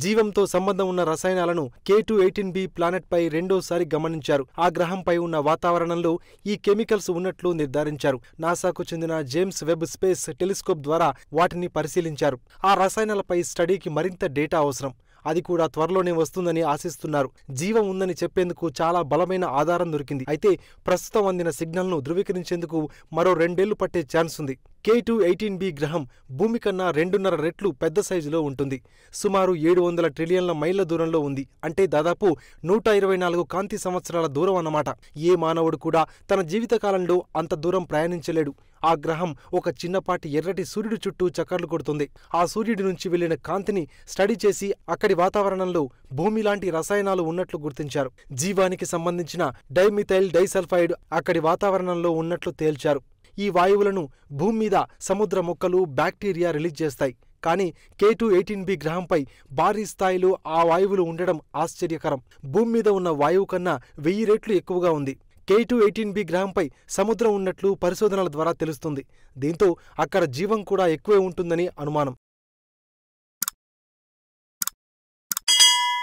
జీవంతో సంబంధం ఉన్న రసాయనాలను K2-18b ప్లానెట్పై రెండోసారి గమనించారు. ఆ గ్రహంపై ఉన్న వాతావరణంలో ఈ కెమికల్స్ ఉన్నట్లు నిర్ధారించారు. నాసాకు చెందిన జేమ్స్ వెబ్ స్పేస్ టెలిస్కోప్ ద్వారా వాటిని పరిశీలించారు. ఆ రసాయనాలపై స్టడీకి మరింత డేటా అవసరం. అది కూడా త్వరలోనే వస్తుందని ఆశిస్తున్నారు. జీవం ఉందని చెప్పేందుకు చాలా బలమైన ఆధారం దొరికింది. అయితే ప్రస్తుతం అందిన సిగ్నల్ను ధృవీకరించేందుకు మరో 2 ఏళ్లు పట్టే ఛాన్స్ ఉంది. K2-18b గ్రహం భూమి కన్నా 2.5 రెట్లు పెద్ద సైజులో ఉంటుంది. సుమారు 700 ట్రిలియన్ల మైళ్ల దూరంలో ఉంది. అంటే దాదాపు 124 కాంతి సంవత్సరాల దూరం అన్నమాట. ఏ మానవుడు కూడా తన జీవితకాలంలో అంత దూరం ప్రయాణించలేడు. ఆ గ్రహం ఒక చిన్నపాటి ఎర్రటి సూర్యుడి చుట్టూ చక్కర్లు కొడుతుంది. ఆ సూర్యుడి నుంచి వెళ్లిన కాంతిని స్టడీ చేసి అక్కడి వాతావరణంలో భూమి లాంటి రసాయనాలు ఉన్నట్లు గుర్తించారు. జీవానికి సంబంధించిన డైమిథైల్ డైసల్ఫైడ్ అక్కడి వాతావరణంలో ఉన్నట్లు తేల్చారు. ఈ వాయువులను భూమి మీద సముద్ర మొక్కలు, బ్యాక్టీరియా రిలీజ్ చేస్తాయి. కానీ K2-18b గ్రహంపై భారీ స్థాయిలో ఆ వాయువులు ఉండడం ఆశ్చర్యకరం. భూమి మీద ఉన్న వాయువు కన్నా 1000 రెట్లు ఎక్కువగా ఉంది. K2-18b గ్రహంపై సముద్రం ఉన్నట్లు పరిశోధనల ద్వారా తెలుస్తుంది. దీంతో అక్కడ జీవం కూడా ఎక్కువే ఉంటుందని అనుమానం.